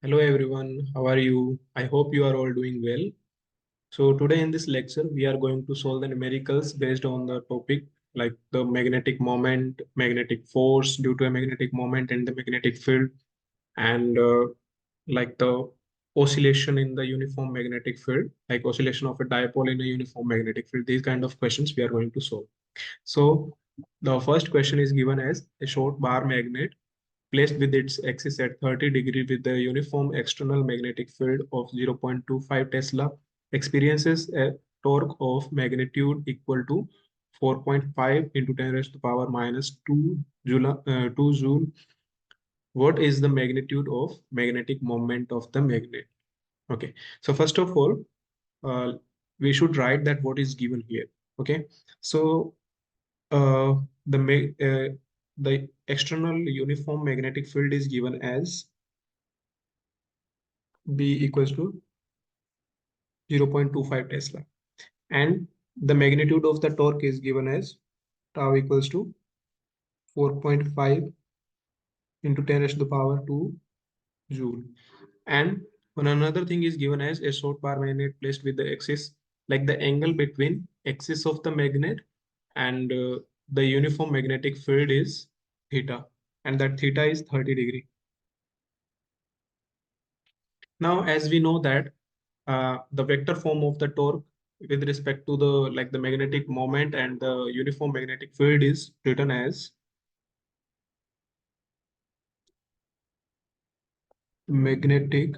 Hello everyone, how are you? I hope you are all doing well. So today in this lecture, we are going to solve the numericals based on the topic like the magnetic moment, magnetic force due to a magnetic moment and the magnetic field and like the oscillation in the uniform magnetic field, like oscillation of a dipole in a uniform magnetic field. These kind of questions we are going to solve. So the first question is given as a short bar magnet placed with its axis at 30 degree with the uniform external magnetic field of 0.25 Tesla experiences a torque of magnitude equal to 4.5 into 10 raised to the power minus 2 joule. What is the magnitude of magnetic moment of the magnet? Okay, so first of all, uh, we should write that what is given here. Okay, so uh, the external uniform magnetic field is given as B equals to 0.25 Tesla. And the magnitude of the torque is given as tau equals to 4.5 into 10 raised to the power 2 joule. And one another thing is given as a short bar magnet placed with the axis, like the angle between axis of the magnet and the uniform magnetic field is theta, and that theta is 30 degree. Now, as we know that the vector form of the torque with respect to the magnetic moment and the uniform magnetic field is written as magnetic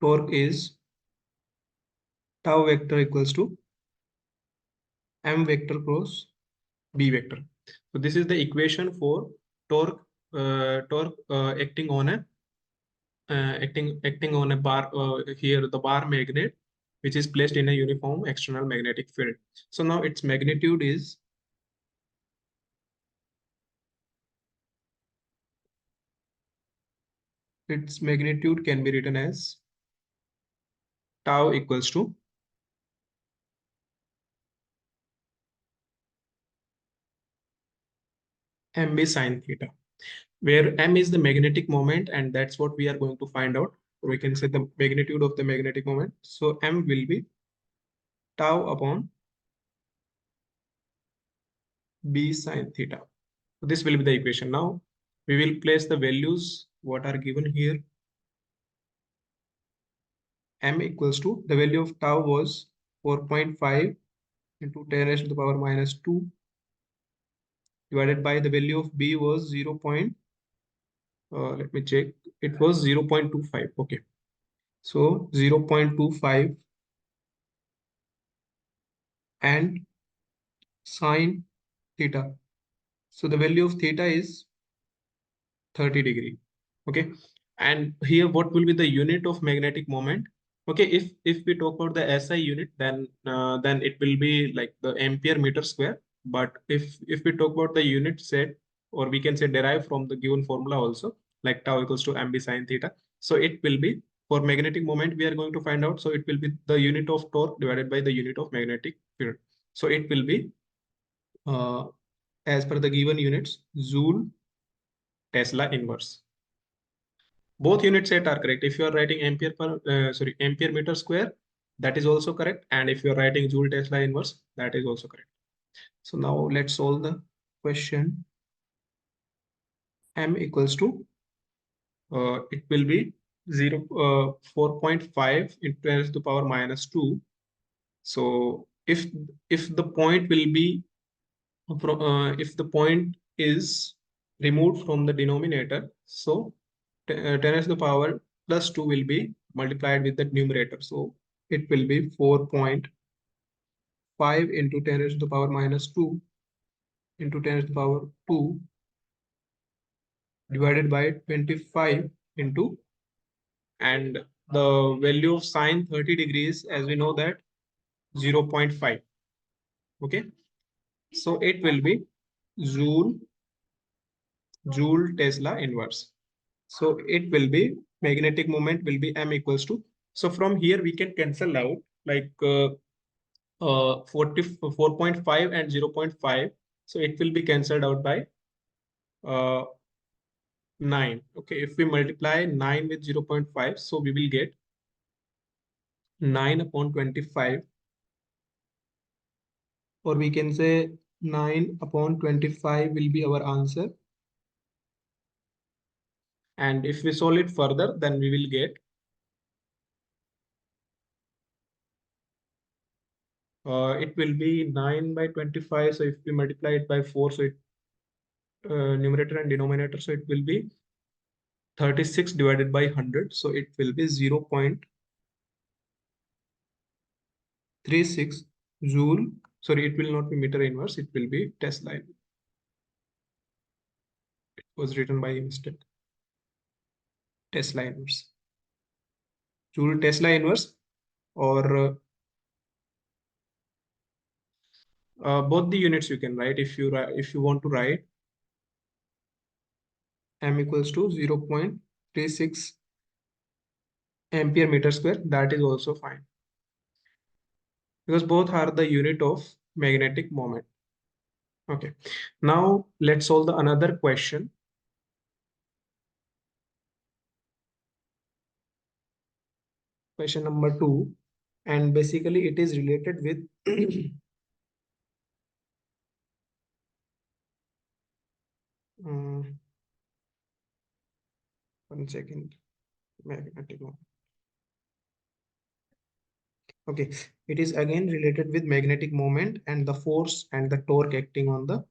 torque is tau vector equals to m vector cross b vector. So this is the equation for torque acting on a acting on a bar here the bar magnet which is placed in a uniform external magnetic field. So now its magnitude is can be written as tau equals to mb sine theta, where m is the magnetic moment, and that's what we are going to find out. We can say the magnitude of the magnetic moment. So m will be tau upon b sine theta. So this will be the equation. Now we will place the values what are given here. M equals to the value of tau was 4.5 into 10 raised to the power minus 2 divided by the value of b was 0. Let me check. It was 0.25. Okay. So 0.25 and sine theta. So the value of theta is 30 degree. Okay. And here what will be the unit of magnetic moment? Okay, if we talk about the SI unit, then it will be like the ampere meter square. But if we talk about the unit set, or we can say derive from the given formula also, like tau equals to mb sine theta. So it will be for magnetic moment we are going to find out. So it will be the unit of torque divided by the unit of magnetic field. So it will be uh, as per the given units, Joule Tesla inverse. Both unit set are correct. If you are writing ampere meter square, that is also correct. And if you are writing Joule Tesla inverse, that is also correct. So now let's solve the question. M equals to it will be 4.5 into 10 to the power minus 2. So if the point will be if the point is removed from the denominator, so 10 to the power plus 2 will be multiplied with the numerator. So it will be 4.5 into 10 raised to the power minus 2 into 10 raised to the power 2 divided by 25 into, and the value of sine 30 degrees, as we know that 0.5. Okay. So it will be Joule Tesla inverse. So it will be magnetic moment will be m equals to. So from here we can cancel out like 4.5 and 0.5. So it will be cancelled out by uh, 9. Okay, if we multiply 9 with 0.5, so we will get 9 upon 25, or we can say 9 upon 25 will be our answer. And if we solve it further, then we will get it will be 9 by 25. So if we multiply it by 4, so it numerator and denominator, so it will be 36 divided by 100. So it will be 0.36 joule. Sorry, it will not be meter inverse. It will be Tesla. It was written by mistake. Tesla inverse. Joule Tesla inverse, or both the units you can write. If you want to write m equals to 0.36 ampere meter square, that is also fine, because both are the unit of magnetic moment. Okay, now let's solve the another question. Question number 2, and basically it is related with um, 1 second, magnetic moment. Okay, it is again related with magnetic moment and the force and the torque acting on the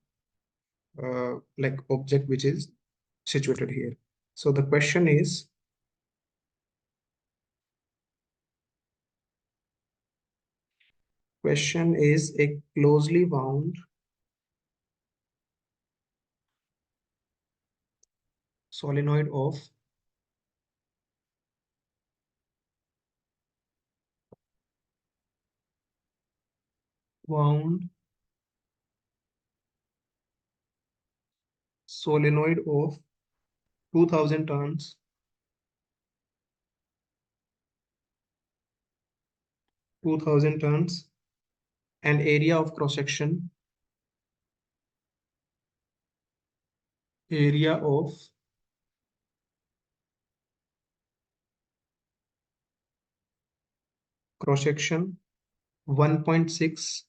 like object which is situated here. So the question is a closely wound solenoid of wound solenoid of 2000 turns, 2000 turns, and area of cross section 1.6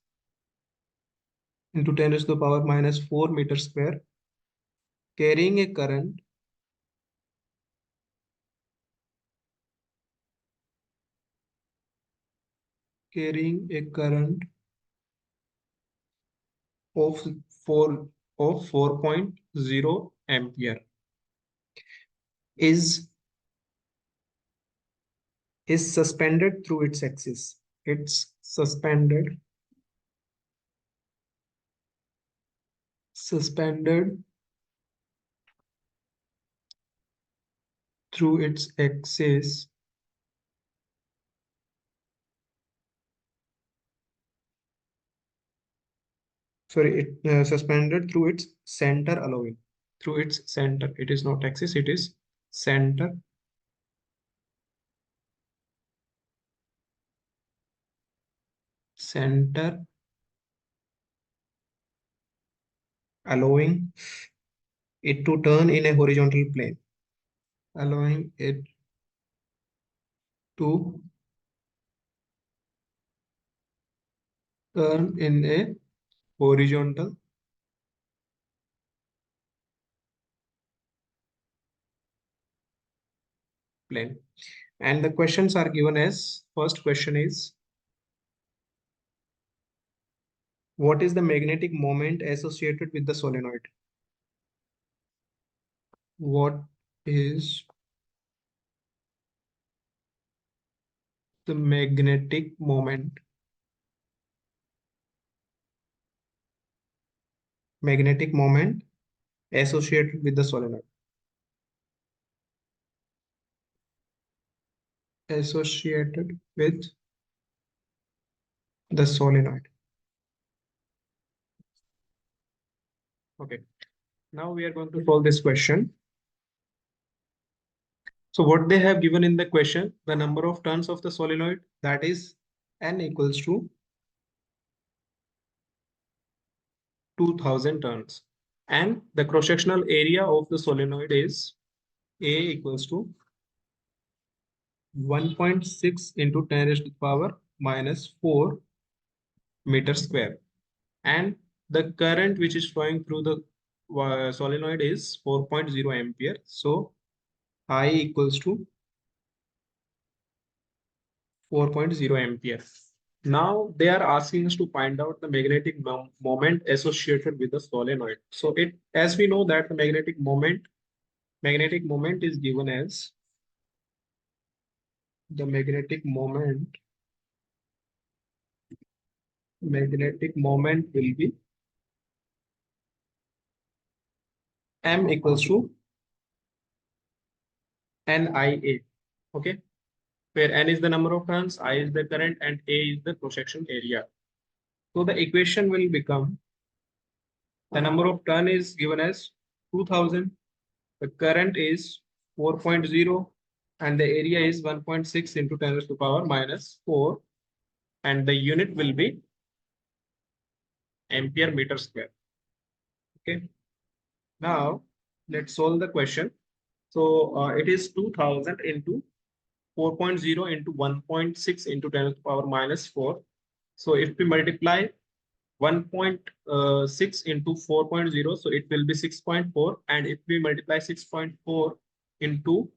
into 10 raised to the power minus 4 meter square, carrying a current carrying a current of 4 of 4.0 ampere is suspended through its axis. It's suspended through its axis. Sorry, it suspended through its center, allowing through its center. It is not axis, it is center, center, allowing it to turn in a horizontal plane, allowing it to turn in a horizontal plane. And the questions are given as, first question is, what is the magnetic moment associated with the solenoid? What is the magnetic moment? Magnetic moment associated with the solenoid. Associated with the solenoid. Okay. Now we are going to solve this question. So what they have given in the question, the number of turns of the solenoid, that is n equals to 2000 turns. And the cross-sectional area of the solenoid is A equals to 1.6 into 10 raised to the power minus 4 meter square. And the current which is flowing through the solenoid is 4.0 ampere. So I equals to 4.0 ampere. Now they are asking us to find out the magnetic moment associated with the solenoid. So it, as we know that the magnetic moment is given as the magnetic moment will be M equals to NIA. Okay, where N is the number of turns, I is the current, and A is the cross-section area. So the equation will become the number of turn is given as 2000, the current is 4.0, and the area is 1.6 into 10 raised to the power minus 4, and the unit will be ampere meter square. Okay, now let's solve the question. So it is 2000 into 4.0 into 1.6 into 10 to the power minus 4. So if we multiply 1.6 into 4.0, so it will be 6.4. And if we multiply 6.4 into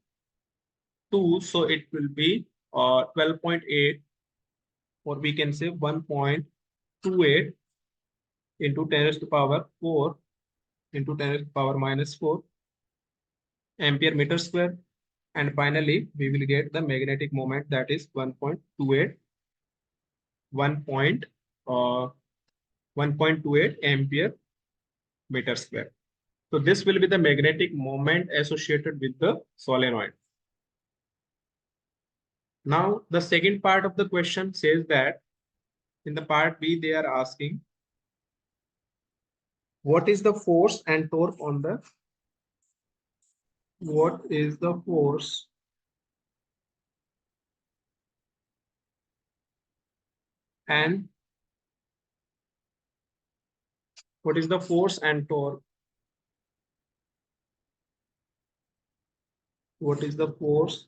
2, so it will be 12.8, or we can say 1.28 into 10 to the power 4 into 10 to the power minus 4 ampere meter square. And finally, we will get the magnetic moment, that is 1.28 ampere meter square. So this will be the magnetic moment associated with the solenoid. Now, the second part of the question says that in the part B, they are asking what is the force and torque on the what is the force and what is the force and torque? What is the force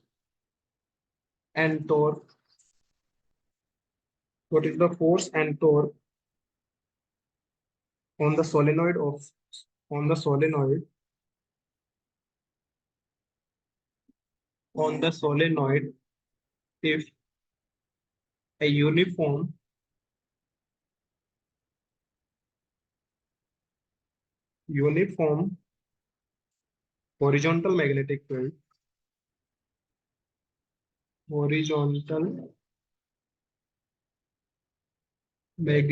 and torque? What is the force and torque on the solenoid if a uniform horizontal magnetic field horizontal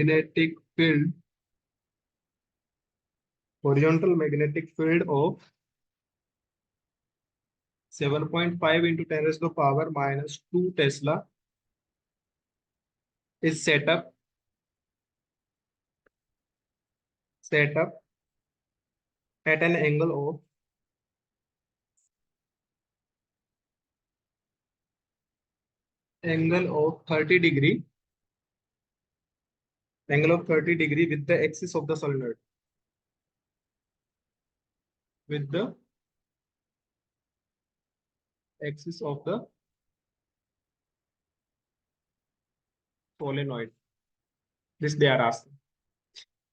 magnetic field of 7.5 into 10 raised to the power minus 2 Tesla is set up at an angle of 30 degree with the axis of the solenoid with the axis of the solenoid. This they are asking.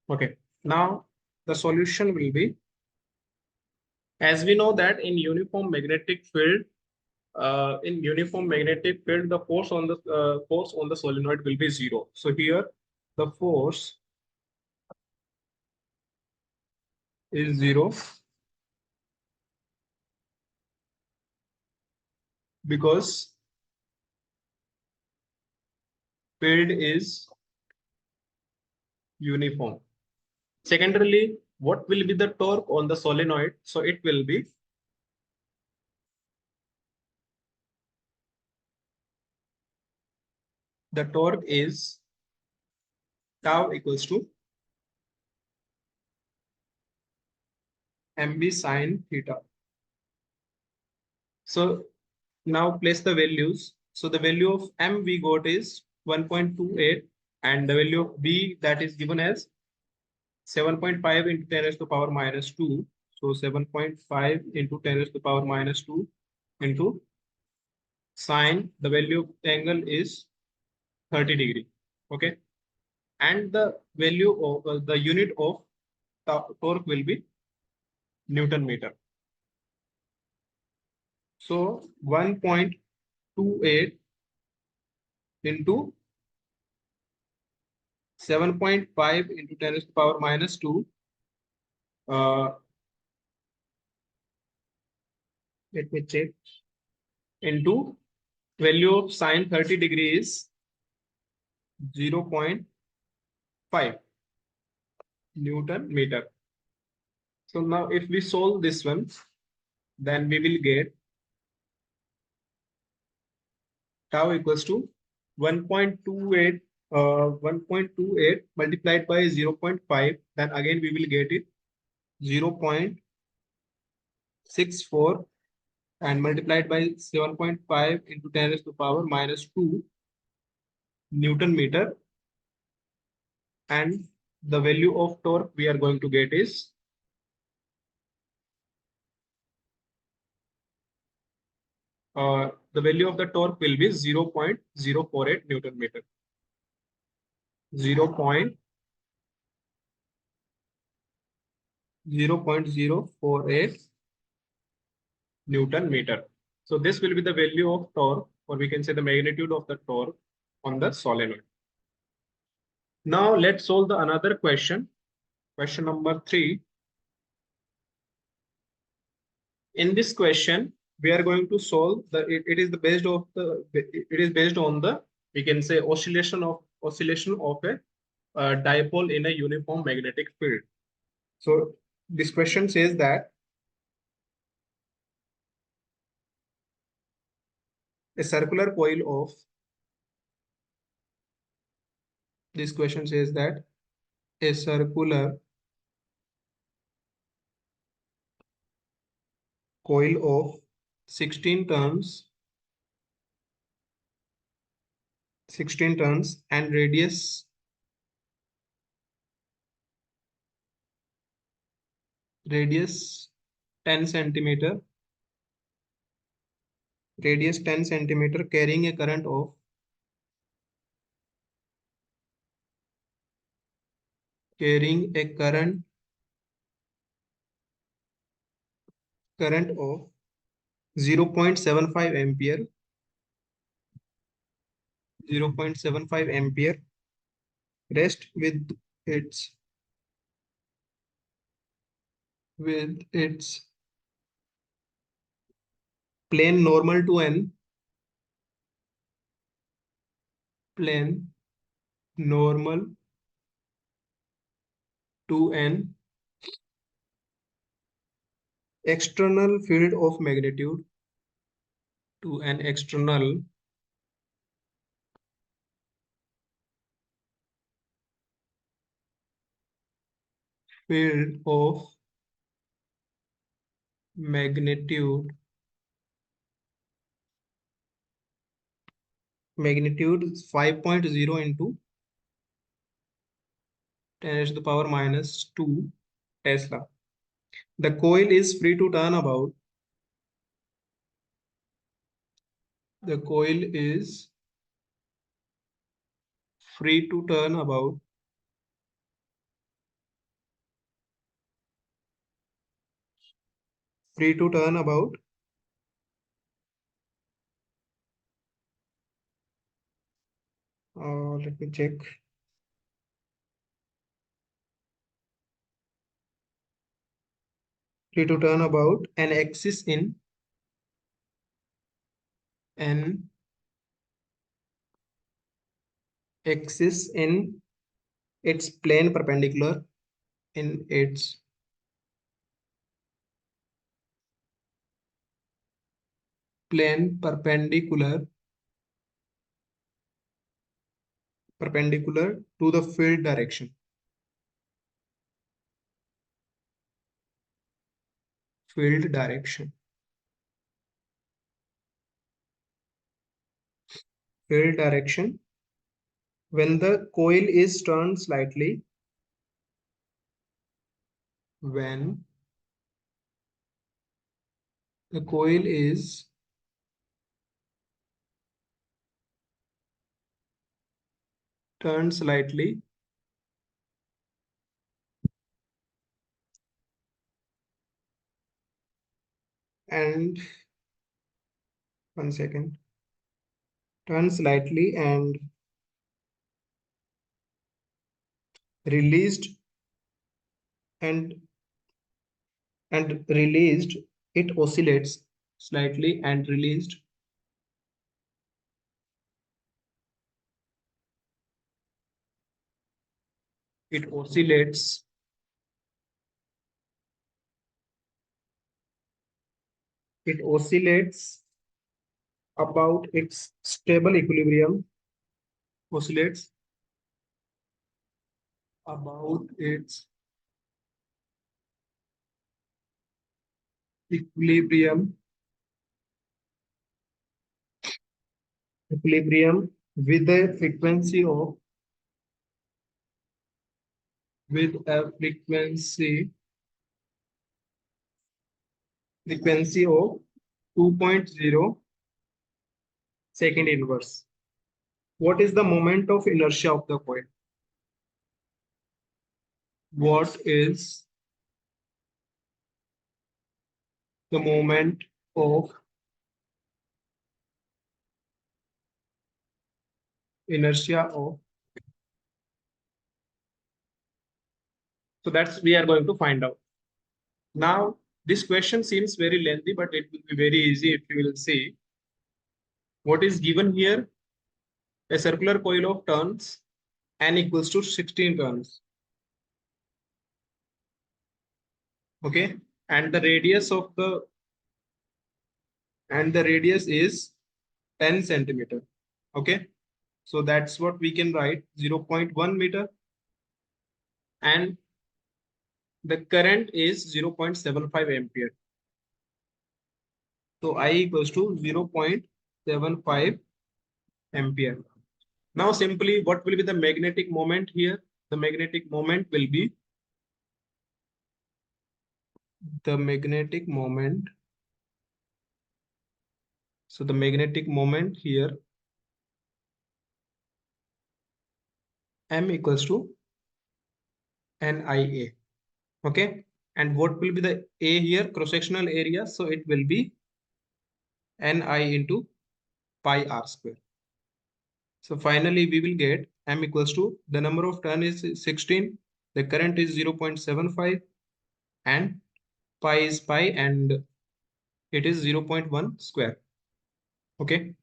Okay, now the solution will be, as we know that in uniform magnetic field, the force on the solenoid will be zero. So here the force is zero because field is uniform. Secondarily, what will be the torque on the solenoid? So it will be the torque is tau equals to mb sine theta. So now place the values. So the value of m we got is 1.28, and the value of b, that is given as 7.5 into 10 raised to the power minus 2. So 7.5 into 10 raised to the power minus 2 into sine, the value of the angle is 30 degree. Okay. And the value of the unit of torque will be Newton meter. So 1.28 into 7.5 into 10 raised to the power minus 2. Let me check. Into value of sine 30 degree is 0.5 Newton meter. So now if we solve this one, then we will get tau equals to 1.28 1.28 multiplied by 0.5. Then again we will get it 0.64 and multiplied by 7.5 into 10 raised to the power minus 2 Newton meter. And the value of torque we are going to get is the value of the torque will be 0.048 Newton meter. 0.048 Newton meter. So this will be the value of torque, or we can say the magnitude of the torque on the solenoid. Now let's solve the another question. Question number 3. In this question, we are going to solve it is the based of the it is based on the, we can say, oscillation of a dipole in a uniform magnetic field. So this question says that a circular coil of this question says that a circular coil of 16 turns and radius 10 centimeter carrying a current of 0.75 ampere 0.75 ampere rest with its plane normal to n plane normal to an external field of magnitude to an external field of magnitude 5.0 into 10 raised to the power minus 2 Tesla. The coil is free to turn about. The coil is free to turn about free to turn about let me check. Free to turn about an axis in an axis in its plane perpendicular in its plane perpendicular to the field direction. Field direction. Field direction. When the coil is turned slightly, when the coil is turned slightly and one second, turned slightly released and released, it oscillates slightly and released, it oscillates it oscillates about its stable equilibrium, oscillates about its equilibrium with a frequency of with a frequency of 2.0 second inverse. What is the moment of inertia of the coil? What is the moment of inertia of? So that's we are going to find out. Now, this question seems very lengthy, but it will be very easy if you will see what is given here. A circular coil of turns n equals to 16 turns. Okay, and the radius is 10 centimeter. Okay, so that's what we can write, 0.1 meter, and the current is 0.75 ampere. So I equals to 0.75 ampere. Now simply what will be the magnetic moment here? The magnetic moment will be the magnetic moment. So the magnetic moment here, M equals to NIA. Okay. And what will be the A here? Cross-sectional area. So it will be Ni into pi r square. So finally we will get M equals to, the number of turn is 16. The current is 0.75 and pi is pi and it is 0.1 square. Okay.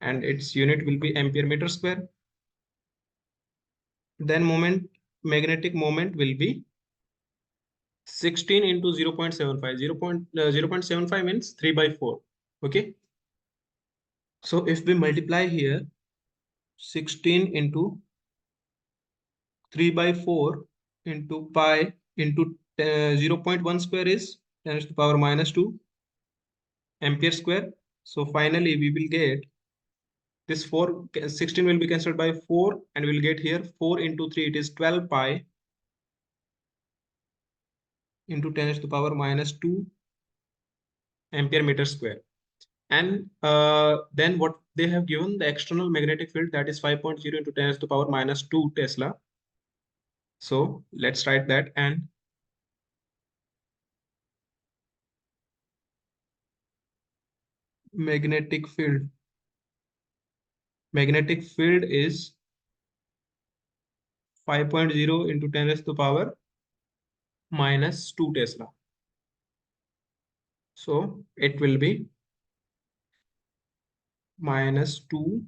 And its unit will be ampere meter square. Then magnetic moment will be 16 into 0.75. 0.75 means 3 by 4. Okay. So if we multiply here 16 into 3 by 4 into pi into 0.1 square is 10 to the power minus 2 ampere square. So finally we will get this 16 will be cancelled by 4 and we'll get here 4 into 3, it is 12 pi into 10 to the power minus 2 ampere meter square. And then what they have given, the external magnetic field, that is 5.0 into 10 to the power minus 2 Tesla. So let's write that. And magnetic field is 5.0 into 10 to the power minus 2 Tesla. So it will be minus 2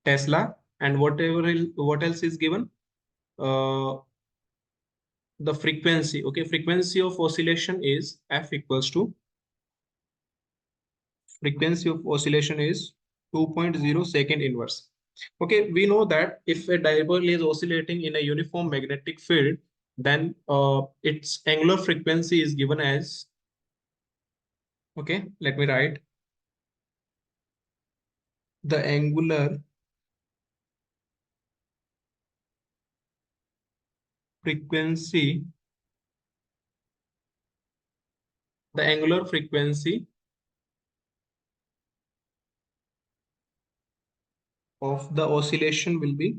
Tesla. And what else is given? Uh, the frequency. Okay, frequency of oscillation is F equals to, frequency of oscillation is 2.0 second inverse. Okay, we know that if a dipole is oscillating in a uniform magnetic field, then its angular frequency is given as, okay, let me write, the angular frequency The angular frequency of the oscillation will be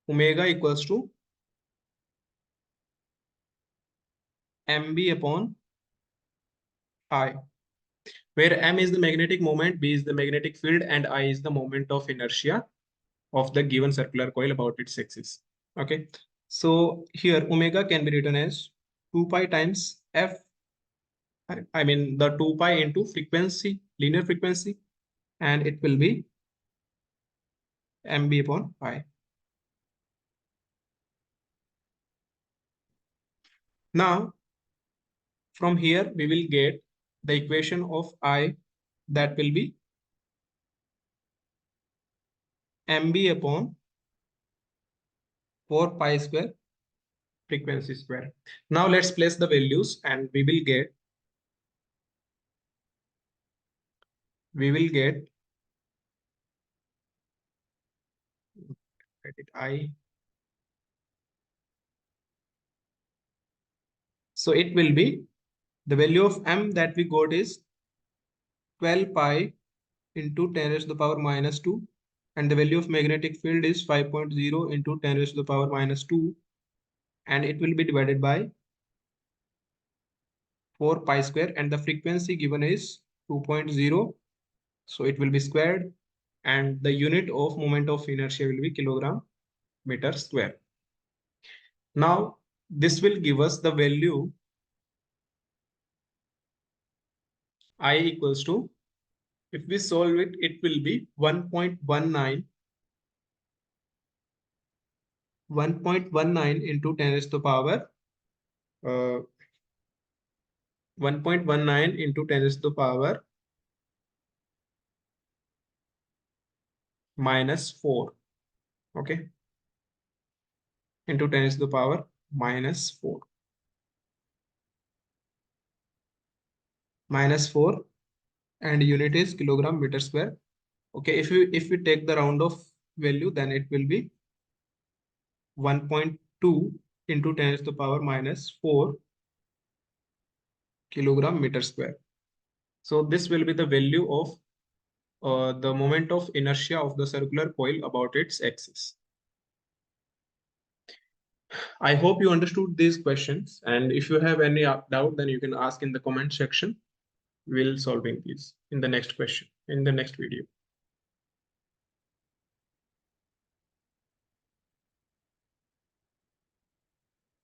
omega equals to mb upon I, where m is the magnetic moment, b is the magnetic field, and I is the moment of inertia of the given circular coil about its axis. Okay, so here omega can be written as 2 pi times f, I mean the 2 pi into frequency, linear frequency, and it will be mb upon pi. Now, from here we will get the equation of I, that will be mb upon 4 pi square frequency square. Now let's place the values and we will get write it I. So it will be the value of m that we got is 12 pi into 10 raised to the power minus 2, and the value of magnetic field is 5.0 into 10 raised to the power minus 2, and it will be divided by 4 pi square, and the frequency given is 2.0, so it will be squared, and the unit of moment of inertia will be kilogram meter square. Now this will give us the value I equals to, if we solve it, it will be 1.19 into 10 raised to the power 1.19 into 10 raised to the power minus 4. Okay, into 10 raised to the power minus 4. Minus 4, and unit is kilogram meter square. Okay, if we take the round of value, then it will be 1.2 into 10 to the power minus 4 kilogram meter square. So this will be the value of the moment of inertia of the circular coil about its axis. I hope you understood these questions, and if you have any doubt, then you can ask in the comment section. We'll solving these in the next question, in the next video.